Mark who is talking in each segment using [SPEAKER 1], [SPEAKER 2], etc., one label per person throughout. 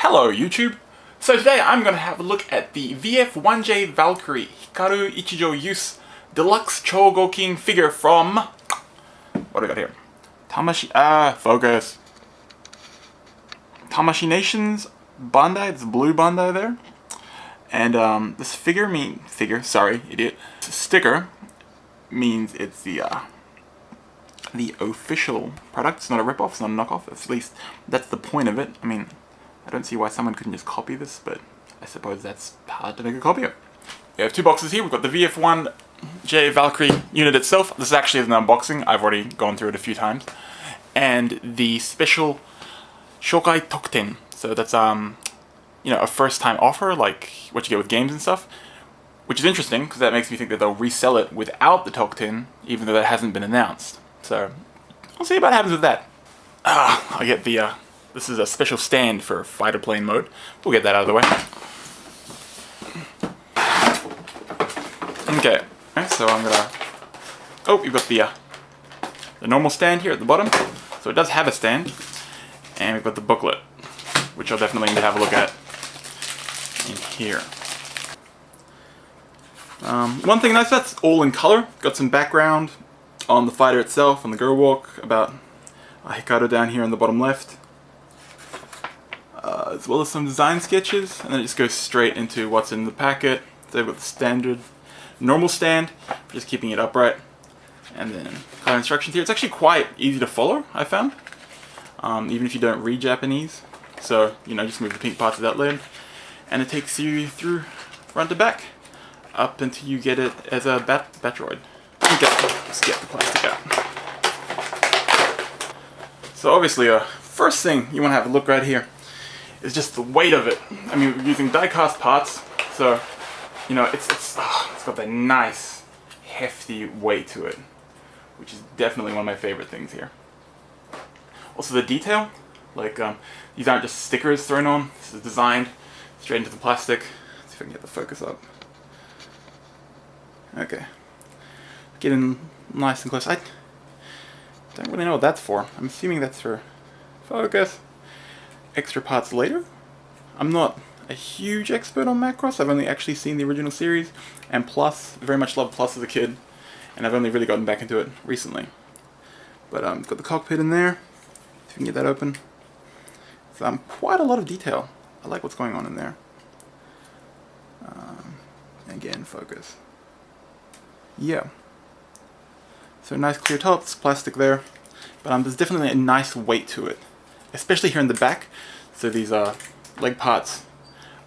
[SPEAKER 1] Hello YouTube! So today I'm going to have a look at the VF-1J Valkyrie Hikaru Ichijo Use Deluxe Chogokin figure from... what do we got here? Tamashii... focus! Tamashii Nations Bandai, it's blue Bandai there. And this sticker means it's the official product. It's not a ripoff, it's not a knockoff, at least that's the point of it. I mean, I don't see why someone couldn't just copy this, but I suppose that's hard to make a copy of. We have two boxes here. We've got the VF-1J Valkyrie unit itself. This actually is an unboxing. I've already gone through it a few times. And the special Shokai Tokten. So that's you know, a first-time offer, like what you get with games and stuff. Which is interesting, because that makes me think that they'll resell it without the Tokten, even though that hasn't been announced. So, I'll see what happens with that. I get the, this is a special stand for fighter plane mode. We'll get that out of the way. Okay, so I'm gonna... oh, you've got the normal stand here at the bottom. So it does have a stand. And we've got the booklet, which I'll definitely need to have a look at in here. One thing nice, that's all in color. Got some background on the fighter itself, on the girl walk, about Hikaru down here on the bottom left. As well as some design sketches, and then it just goes straight into what's in the packet. So they've got the standard normal stand, for just keeping it upright. And then color instructions here. It's actually quite easy to follow, I found. Even if you don't read Japanese. So, you know, just move the pink parts of that lid. And it takes you through front to back, up until you get it as a Batroid. Okay, let's get the plastic out. So obviously, first thing you want to have a look right here is just the weight of it. I mean, we're using die-cast parts, so you know it's got that nice, hefty weight to it, which is definitely one of my favorite things here. Also, the detail, like these aren't just stickers thrown on. This is designed straight into the plastic. Let's see if I can get the focus up. Okay. Getting nice and close. I don't really know what that's for. I'm assuming that's for focus. Extra parts later. I'm not a huge expert on Macross. I've only actually seen the original series, and Plus. I very much loved Plus as a kid, and I've only really gotten back into it recently. But it's got the cockpit in there. If you can get that open. So quite a lot of detail. I like what's going on in there. Again, focus. Yeah. So nice clear top, it's plastic there, but there's definitely a nice weight to it, especially here in the back. So these leg parts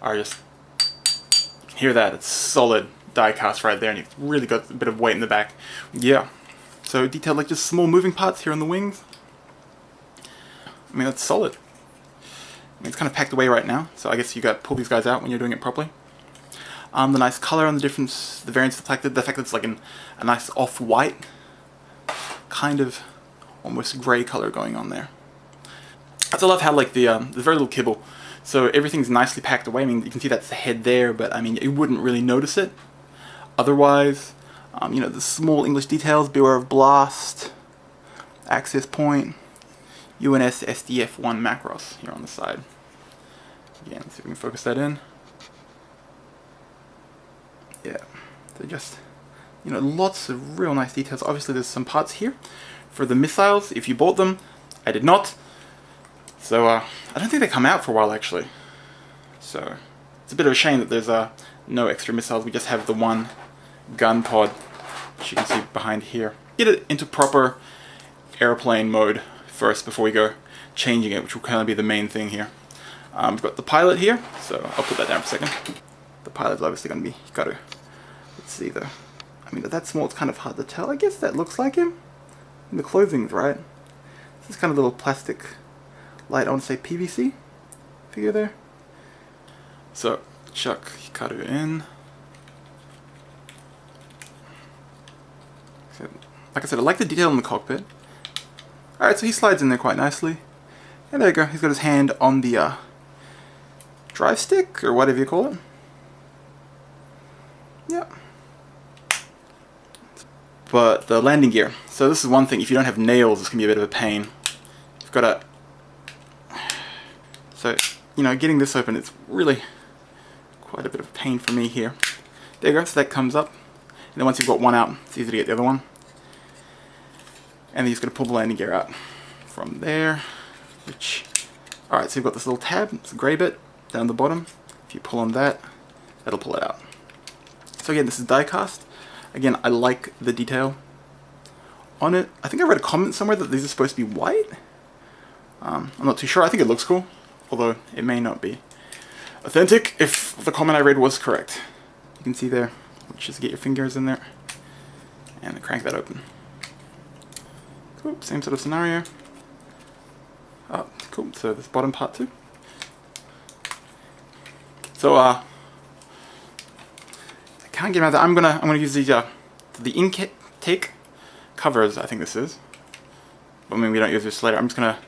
[SPEAKER 1] are just, you can hear that, it's solid die cast right there, and you've really got a bit of weight in the back. Yeah. So detailed like just small moving parts here on the wings. I mean, that's solid. I mean, it's kind of packed away right now, so I guess you got to pull these guys out when you're doing it properly. The nice color on the variants reflected, the fact that it's like a nice off-white, kind of almost grey color going on there. I also love how like there's very little kibble, so everything's nicely packed away. I mean, you can see that's the head there, but I mean, you wouldn't really notice it otherwise. You know, the small English details, beware of blast, access point, UNS SDF-1 Macross here on the side. Again, let's see if we can focus that in. Yeah, so just, you know, lots of real nice details. Obviously there's some parts here for the missiles, if you bought them. I did not. So, I don't think they come out for a while actually. So, it's a bit of a shame that there's no extra missiles. We just have the one gun pod, which you can see behind here. Get it into proper airplane mode first before we go changing it, which will kind of be the main thing here. We've got the pilot here, so I'll put that down for a second. The pilot's obviously going to be Hikaru. Let's see though. I mean, that small, it's kind of hard to tell. I guess that looks like him. And the clothing's right. This is kind of a little plastic light, I want to say PVC figure there. So, chuck Hikaru in. So, like I said, I like the detail in the cockpit. Alright, so he slides in there quite nicely. And there you go, he's got his hand on the drive stick, or whatever you call it. Yep. But the landing gear. So this is one thing, if you don't have nails, this can be a bit of a pain. You've got to... So you know, getting this open, it's really quite a bit of pain for me here. There you go, so that comes up. And then once you've got one out, it's easy to get the other one. And then you're just going to pull the landing gear out from there. Alright, so you've got this little tab, it's a grey bit down the bottom. If you pull on that, that'll pull it out. So again, this is die cast. Again, I like the detail on it. I think I read a comment somewhere that these are supposed to be white. I'm not too sure. I think it looks cool, although it may not be authentic if the comment I read was correct. You can see there, just get your fingers in there and crank that open. Cool, same sort of scenario. Oh, cool, so this bottom part too. So I can't get out of that. I'm gonna use these the intake covers, I think this is. But I mean, we don't use this later. I'm just gonna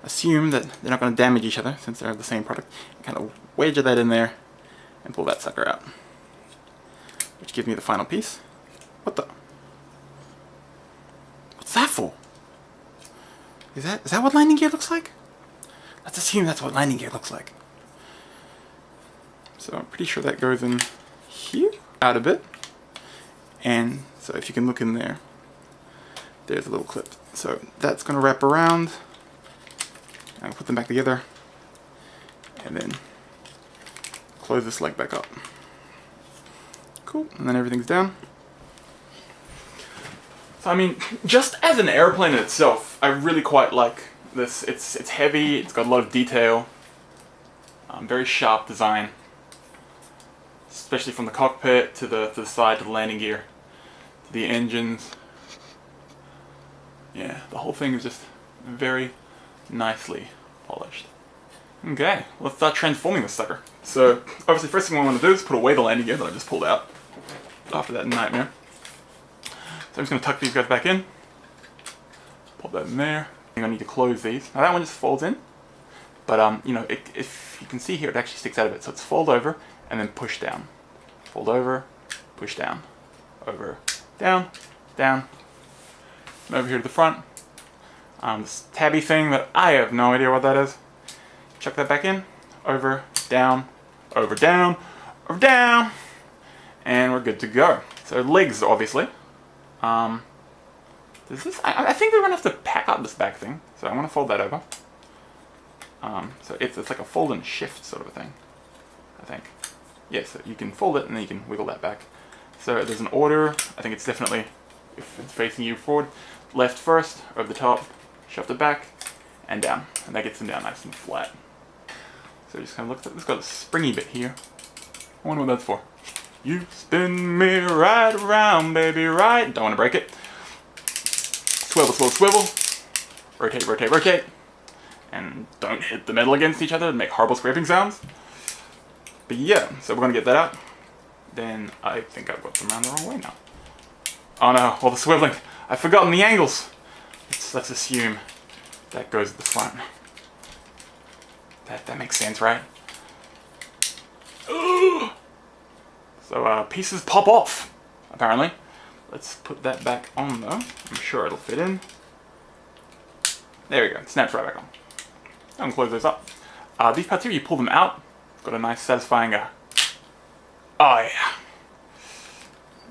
[SPEAKER 1] assume that they're not gonna damage each other since they're the same product. Kind of wedge that in there and pull that sucker out, which gives me the final piece. What the? What's that for? Is that what landing gear looks like? Let's assume that's what landing gear looks like. So I'm pretty sure that goes in here, out a bit. And so if you can look in there, there's a little clip. So that's going to wrap around. And put them back together. And then close this leg back up. Cool. And then everything's down. So I mean, just as an airplane in itself, I really quite like this. It's heavy, it's got a lot of detail. Very sharp design. Especially from the cockpit to the side to the landing gear to the engines. Yeah, the whole thing is just very nicely polished. Okay, let's start transforming this sucker. So obviously first thing I want to do is put away the landing gear that I just pulled out after that nightmare. So I'm just going to tuck these guys back in. Pop that in there. I think I need to close these. Now that one just folds in. But you know, if you can see here, it actually sticks out of it. So it's fold over and then push down. Fold over, push down. Over, down, down. And over here to the front. This tabby thing that I have no idea what that is. Chuck that back in. Over, down, over, down, over, down. And we're good to go. So legs, obviously. I think we're going to have to pack up this back thing. So I'm going to fold that over. So it's like a fold and shift sort of a thing, I think. Yeah, so you can fold it and then you can wiggle that back. So there's an order. I think it's definitely, if it's facing you forward, left first, over the top, shuffle it back, and down. And that gets them down nice and flat. So just kind of look at it. It's got a springy bit here. I wonder what that's for. You spin me right around, baby, right. Don't want to break it. Swivel, swivel, swivel. Rotate, rotate, rotate. And don't hit the metal against each other and make horrible scraping sounds. But yeah, so we're going to get that out. Then I think I've got them around the wrong way now. Oh no, all the swiveling. I've forgotten the angles. Let's assume that goes at the front. That makes sense, right? Ooh. So pieces pop off, apparently. Let's put that back on though. I'm sure it'll fit in. There we go, it snaps right back on. I'll close those up. These parts here, you pull them out. It's got a nice satisfying, oh yeah.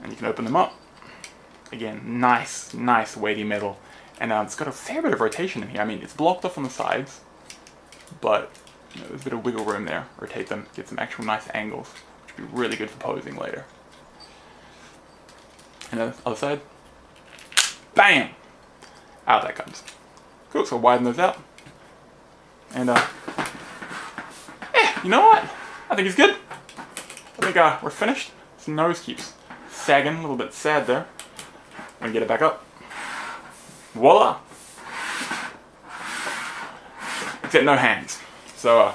[SPEAKER 1] And you can open them up. Again, nice weighty metal. And it's got a fair bit of rotation in here. I mean, it's blocked off on the sides, but you know, there's a bit of wiggle room there. Rotate them, get some actual nice angles, which would be really good for posing later. And the other side, bam! Out that comes. Cool, so widen those out. And yeah, you know what? I think it's good. I think we're finished. This nose keeps sagging, a little bit sad there. I'm gonna get it back up. Voila! Except no hands. So,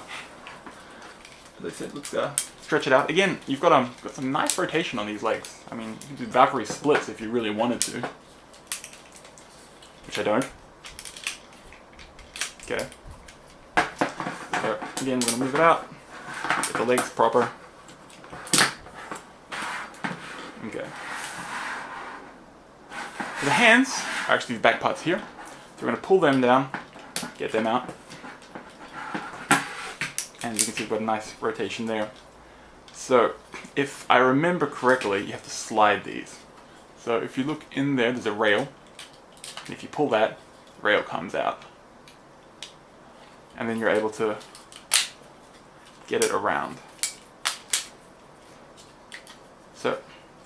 [SPEAKER 1] as I said, let's stretch it out. Again, you've got some nice rotation on these legs. I mean, you can do Valkyrie splits if you really wanted to. Which I don't. Okay. So, again, we're going to move it out. Get the legs proper. Okay. So the hands are actually these back parts here. So we're going to pull them down, get them out. And you can see we've got a nice rotation there. So if I remember correctly, you have to slide these. So if you look in there, there's a rail. And if you pull that, the rail comes out. And then you're able to get it around. So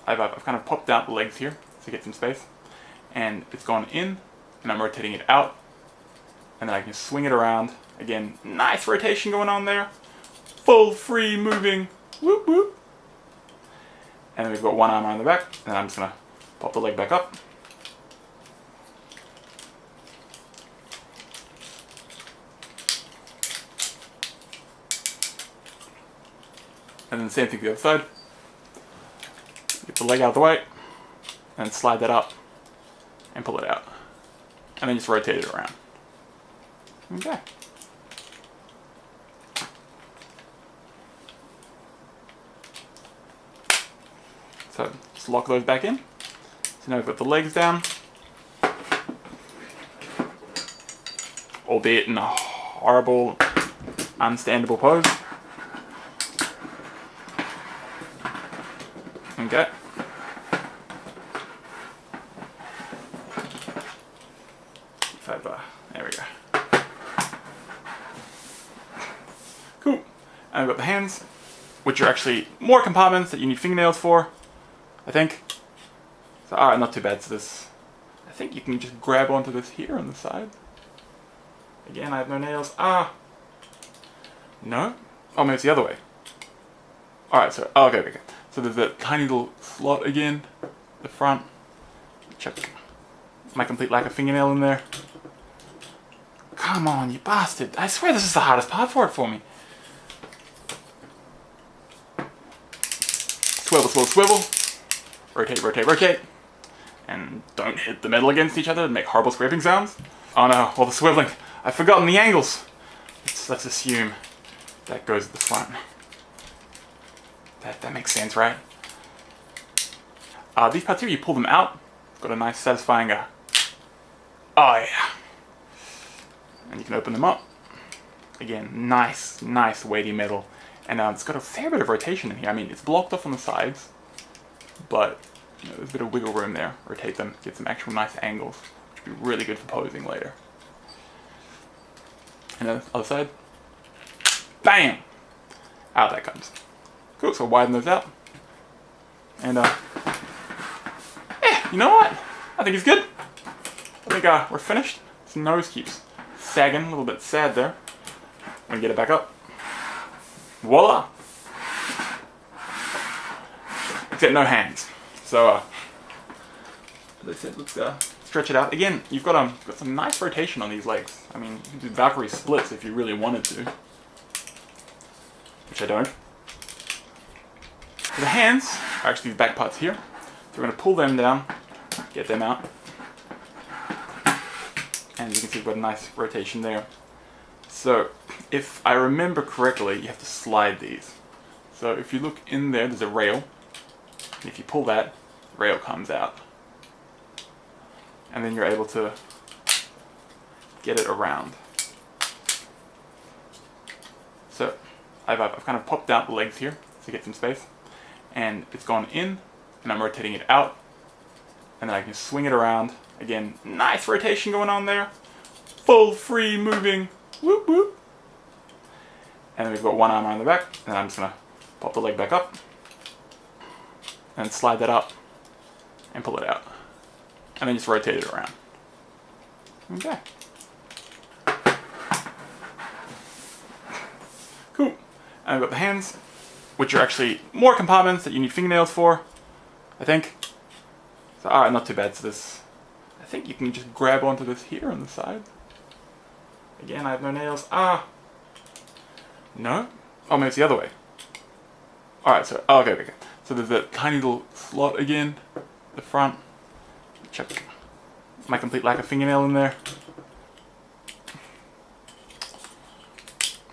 [SPEAKER 1] I've kind of popped out the legs here to get some space. And it's gone in, and I'm rotating it out. And then I can swing it around. Again, nice rotation going on there. Full free moving. Whoop whoop. And then we've got one arm around the back, and I'm just going to pop the leg back up. And then the same thing to the other side. Get the leg out of the way, and slide that up, and pull it out. And then just rotate it around. Okay. So just lock those back in. So now we've got the legs down, albeit in a horrible, unstandable pose. Okay. There we go. Cool. And I've got the hands, which are actually more compartments that you need fingernails for, I think. So, alright, not too bad. So this, I think you can just grab onto this here on the side. Again, I have no nails. No? Oh, maybe it's the other way. Alright, so, okay. So there's a tiny little slot again, the front. Check my complete lack of fingernail in there. Come on, you bastard. I swear this is the hardest part for me. Swivel, swivel, swivel. Rotate, rotate, rotate. And don't hit the metal against each other and make horrible scraping sounds. Oh no, all the swiveling. I've forgotten the angles. Let's assume that goes at the front. That makes sense, right? These parts here, you pull them out. Got a nice satisfying, oh yeah. And you can open them up. Again, nice weighty metal. And it's got a fair bit of rotation in here. I mean, it's blocked off on the sides, but you know, there's a bit of wiggle room there. Rotate them, get some actual nice angles, which would be really good for posing later. And then the other side, bam! Out that comes. Cool, so widen those out. And yeah, you know what? I think it's good. I think we're finished. His nose keeps sagging, a little bit sad there. I'm gonna get it back up. Voila! Except no hands. So, as I said, let's stretch it out. Again, you've got some nice rotation on these legs. I mean, you can do Valkyrie splits if you really wanted to. Which I don't. So the hands are actually these back parts here. So we're going to pull them down, get them out. And you can see we've got a nice rotation there. So if I remember correctly, you have to slide these. So if you look in there, there's a rail. And if you pull that, the rail comes out. And then you're able to get it around. So I've kind of popped out the legs here to get some space. And it's gone in, and I'm rotating it out. And then I can swing it around. Again, nice rotation going on there. Full free moving. Whoop whoop. And then we've got one arm around the back, and I'm just going to pop the leg back up. And slide that up. And pull it out. And then just rotate it around. Okay. Cool. And I've got the hands, which are actually more compartments that you need fingernails for, I think. So, alright, not too bad. So this, I think you can just grab onto this here on the side. Again, I have no nails. No? Oh, maybe it's the other way. Alright, so, okay. So there's a tiny little slot again, the front. Check my complete lack of fingernail in there.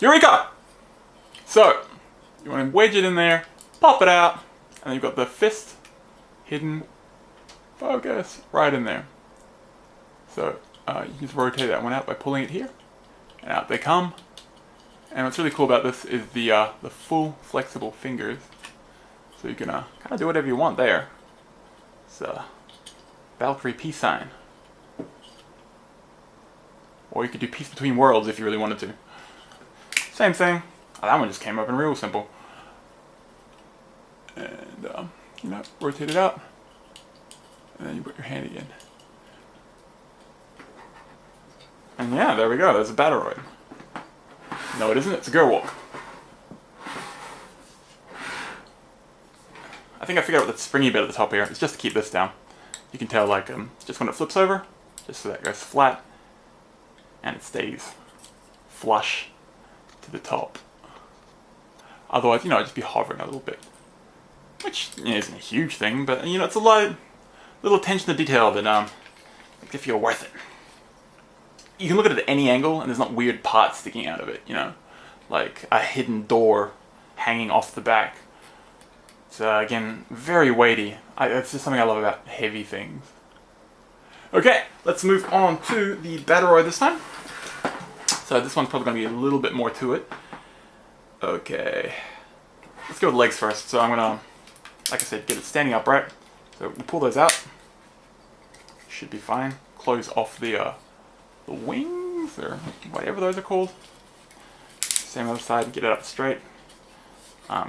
[SPEAKER 1] Eureka! So, you want to wedge it in there, pop it out, and then you've got the fist hidden focus right in there. So you just rotate that one out by pulling it here, and out they come, And what's really cool about this is the full flexible fingers. So you can kind of do whatever you want there. It's a Valkyrie peace sign. Or you could do peace between worlds if you really wanted to. Same thing. Oh, that one just came up in real simple. And, you know, rotate it out. And then you put your hand again. And yeah, there we go. There's a Battleroid. No, it isn't. It's a girl walk. I think I figured out the springy bit at the top here. It's just to keep this down. You can tell, like, just when it flips over, just so that it goes flat, and it stays flush to the top. Otherwise, you know, it'd just be hovering a little bit. Which, you know, isn't a huge thing, but, you know, it's a little attention to detail that makes you feel worth it. You can look at it at any angle, and there's not weird parts sticking out of it, you know? Like a hidden door hanging off the back. It's, again, very weighty. It's just something I love about heavy things. Okay, let's move on to the Battleroid this time. So this one's probably going to be a little bit more to it. Okay. Let's go with legs first. So I'm going to, like I said, get it standing upright. So we'll pull those out. Should be fine. Close off the wings, or whatever those are called. Same other side, get it up straight.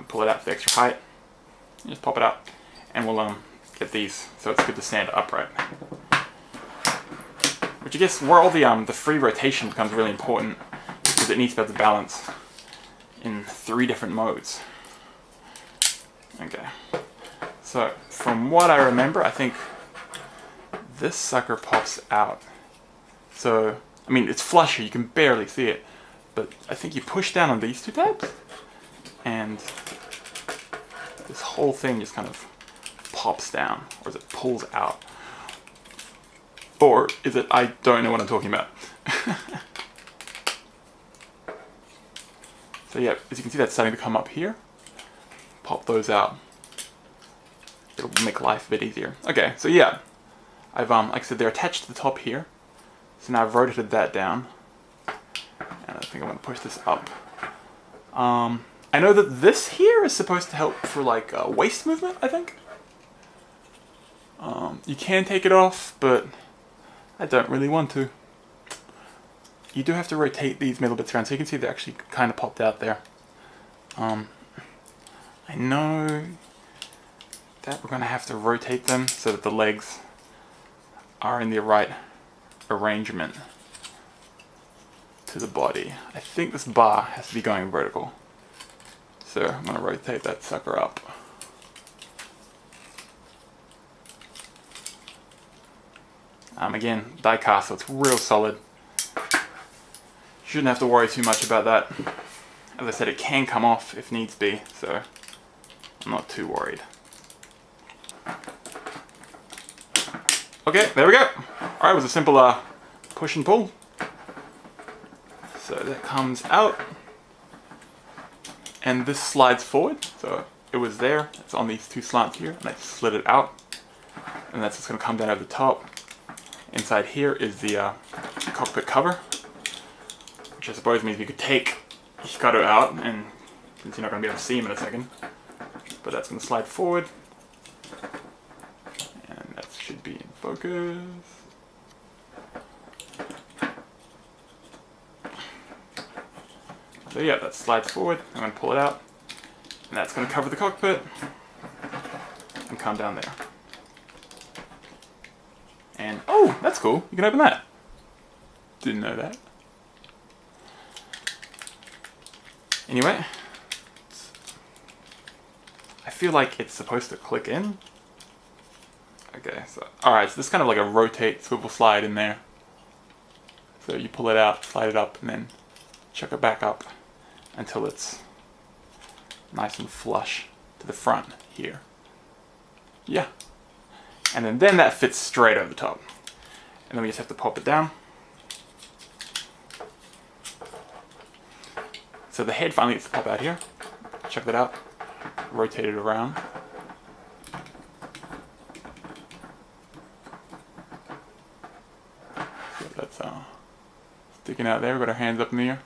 [SPEAKER 1] Pull it out for the extra height. Just pop it out. And we'll get these, so it's good to stand upright. Which I guess where all the free rotation becomes really important, because it needs to be able to balance in 3 different modes. Okay. So from what I remember, I think this sucker pops out. So, I mean, it's flush here, you can barely see it. But I think you push down on these 2 tabs, and this whole thing just kind of pops down, or is it pulls out? Or is it, I don't know what I'm talking about. So yeah, as you can see, that's starting to come up here. Pop those out. It'll make life a bit easier. Okay, so yeah, I've like I said, they're attached to the top here. So now I've rotated that down, and I think I'm going to push this up. I know that this here is supposed to help for like waist movement, I think. You can take it off, but I don't really want to. You do have to rotate these middle bits around, so you can see they're actually kind of popped out there. I know that we're going to have to rotate them so that the legs are in the right arrangement to the body. I think this bar has to be going vertical. So I'm going to rotate that sucker up. Again, die cast, so it's real solid. Shouldn't have to worry too much about that. As I said, it can come off if needs be, so I'm not too worried. Okay, there we go. Alright, it was a simple push and pull. So that comes out. And this slides forward. So it was there. It's on these 2 slants here. And I slid it out. And that's just going to come down over the top. Inside here is the cockpit cover. Which I suppose means you could take Hikaru out. And since you're not going to be able to see him in a second. But that's going to slide forward. And that should be in focus. So yeah, that slides forward. I'm going to pull it out. And that's going to cover the cockpit. And come down there. And, oh, that's cool. You can open that. Didn't know that. Anyway. I feel like it's supposed to click in. Okay, so, alright, so this is kind of like a rotate, swivel, slide in there. So you pull it out, slide it up, and then chuck it back up until it's nice and flush to the front here. Yeah. And then that fits straight over the top. And then we just have to pop it down. So the head finally gets to pop out here. Check that out. Rotate it around. So that's sticking out there. We've got our hands up in the air.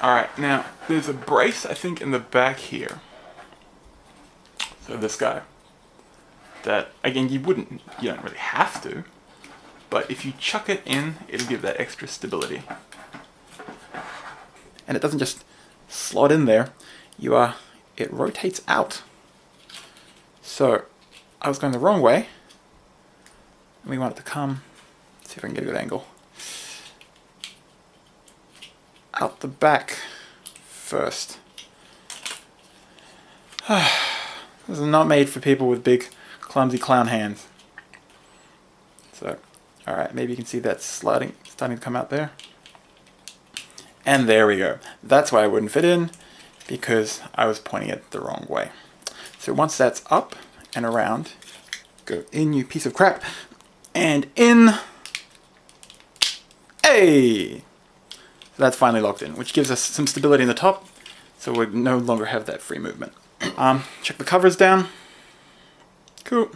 [SPEAKER 1] Alright, now there's a brace, I think, in the back here. So this guy. That, again, you don't really have to, but if you chuck it in, it'll give that extra stability. And it doesn't just slot in there, it rotates out. So, I was going the wrong way, and we want it to come, let's see if I can get a good angle, out the back first. This is not made for people with big, clumsy clown hands. So, alright, maybe you can see that starting to come out there. And there we go. That's why I wouldn't fit in, because I was pointing it the wrong way. So once that's up and around, go in, you piece of crap, and in. Hey! So that's finally locked in, which gives us some stability in the top, so we no longer have that free movement. Check the covers down. Cool.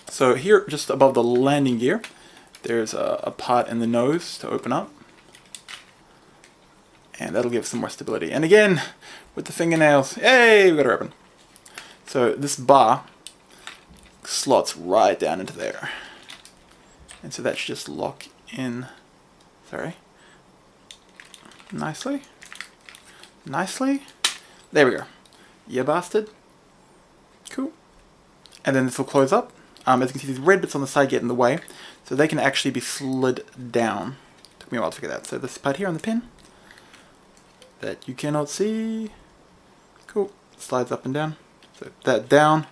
[SPEAKER 1] So here, just above the landing gear, there's a part in the nose to open up. And that'll give some more stability. And again, with the fingernails, hey, we got her open. So this bar slots right down into there. And so that should just lock in, nicely. There we go. Yeah, bastard. Cool. And then this will close up. As you can see, these red bits on the side get in the way, so they can actually be slid down. Took me a while to figure that out. So this part here on the pin, that you cannot see. Cool. Slides up and down. So that down.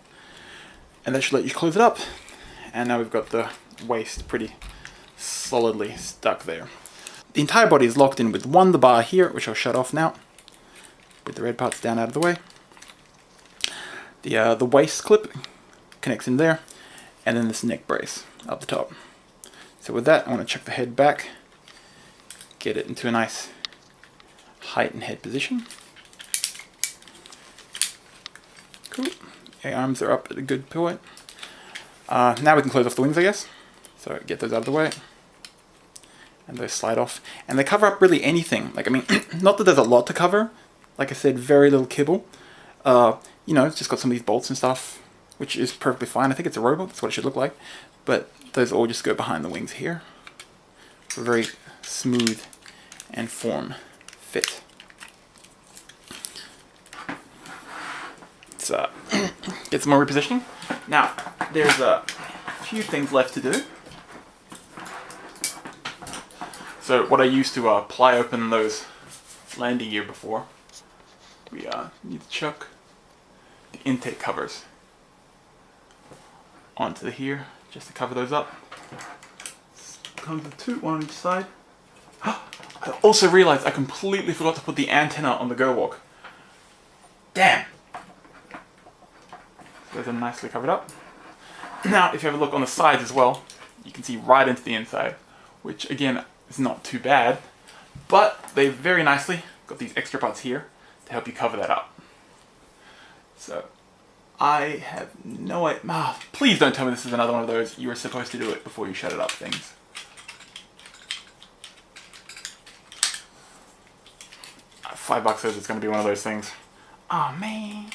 [SPEAKER 1] And that should let you close it up. And now we've got the waist pretty solidly stuck there. The entire body is locked in with the bar here, which I'll shut off now, with the red parts down out of the way. The waist clip connects in there, and then this neck brace up the top. So with that, I want to chuck the head back, get it into a nice height and head position. Cool. The arms are up at a good point. Now we can close off the wings, I guess. So get those out of the way. And those slide off. And they cover up really anything. Like, I mean, not that there's a lot to cover. Like I said, very little kibble. You know, it's just got some of these bolts and stuff, which is perfectly fine. I think it's a robot. That's what it should look like. But those all just go behind the wings here. For a very smooth and form fit. Let's get some more repositioning. Now, there's a few things left to do. So what I used to ply open those landing gear before, we need to chuck the intake covers onto here, just to cover those up. Comes with two, one on each side. I also realized I completely forgot to put the antenna on the Go Walk. Damn! Those are nicely covered up. Now, if you have a look on the sides as well, you can see right into the inside, which again is not too bad, but they very nicely got these extra parts here to help you cover that up. So, I have no idea. Please don't tell me this is another one of those you were supposed to do it before you shut it up things. $5 says it's going to be one of those things. Oh man.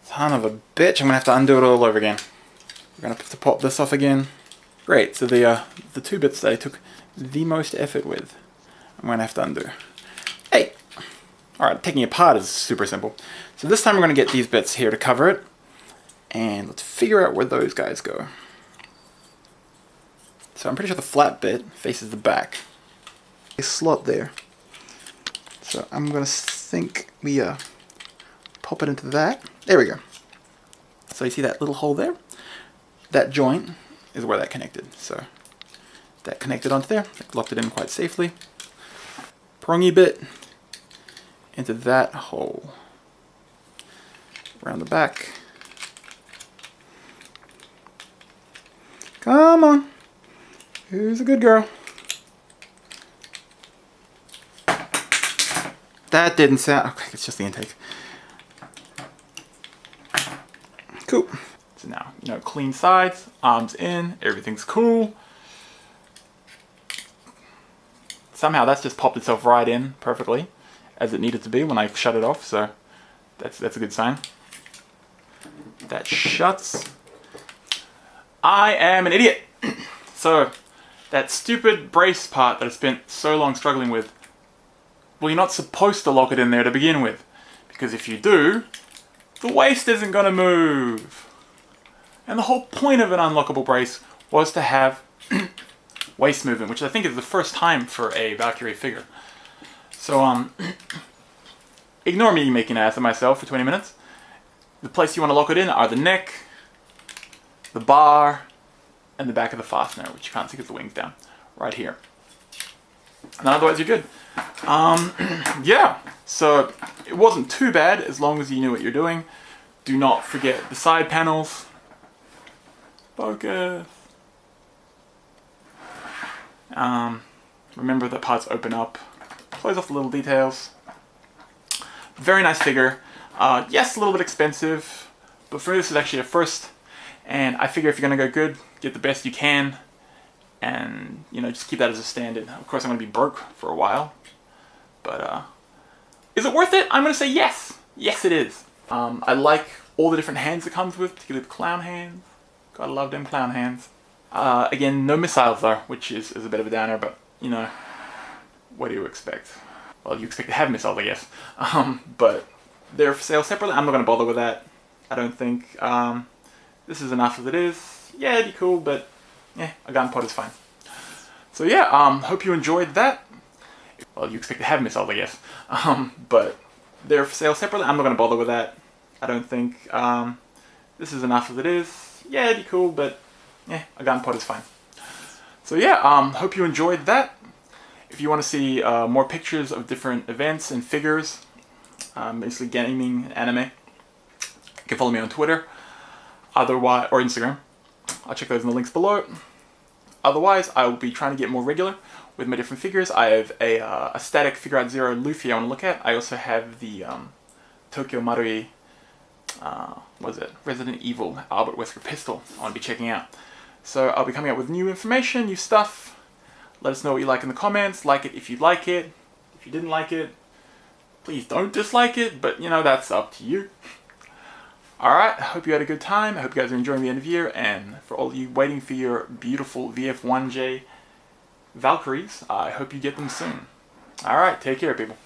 [SPEAKER 1] Son of a bitch, I'm going to have to undo it all over again. We're going to have to pop this off again. Great, so the two bits that I took the most effort with, I'm going to have to undo. Hey! Alright, taking it apart is super simple. So this time we're going to get these bits here to cover it. And let's figure out where those guys go. So I'm pretty sure the flat bit faces the back. A slot there. So I'm going to think we pop it into that. There we go. So you see that little hole there? That joint is where that connected. So that connected onto there. Locked it in quite safely. Prongy bit into that hole. Around the back. Come on. Who's a good girl? That didn't sound... Okay, it's just the intake. Cool. So now, you know, clean sides, arms in, everything's cool. somehow that's just popped itself right in perfectly, as it needed to be when I shut it off, so that's a good sign. That shuts. I am an idiot! So, that stupid brace part that I spent so long struggling with, well, you're not supposed to lock it in there to begin with, because if you do, the waist isn't going to move. And the whole point of an unlockable brace was to have waist movement, which I think is the first time for a Valkyrie figure. So, ignore me making an ass of myself for 20 minutes. The place you want to lock it in are the neck, the bar, and the back of the fastener, which you can't see because the wing's down, right here. And otherwise you're good. Yeah, so it wasn't too bad as long as you knew what you're doing. Do not forget the side panels. Focus. Remember that parts open up. Close off the little details. Very nice figure. Yes, a little bit expensive, but for me this is actually a first. And I figure if you're going to go good, get the best you can. And, you know, just keep that as a standard. Of course, I'm going to be broke for a while. But, is it worth it? I'm going to say yes. Yes, it is. I like all the different hands it comes with, particularly the clown hands. Gotta love them clown hands. Again, no missiles though, which is a bit of a downer, but, you know, what do you expect? Well, you expect to have missiles, I guess. But they're for sale separately. I'm not going to bother with that. I don't think. This is enough as it is. Yeah, it'd be cool, but yeah, a gun pod is fine. So yeah, hope you enjoyed that. Well, you expect to have missiles, I guess. But they're for sale separately. I'm not going to bother with that. I don't think. This is enough as it is. Yeah, it'd be cool, but yeah, a gun pod is fine. So yeah, hope you enjoyed that. If you want to see more pictures of different events and figures, basically gaming, anime, you can follow me on Twitter, otherwise, or Instagram. I'll check those in the links below. Otherwise, I will be trying to get more regular with my different figures. I have a static Figure Out Zero Luffy I want to look at. I also have the Tokyo Marui, what is it? Resident Evil Albert Wesker pistol I want to be checking out. So I'll be coming up with new information, new stuff. Let us know what you like in the comments. Like it if you like it. If you didn't like it, please don't dislike it, but you know, that's up to you. Alright, I hope you had a good time. I hope you guys are enjoying the end of year, and for all of you waiting for your beautiful VF-1J Valkyries, I hope you get them soon. Alright, take care, people.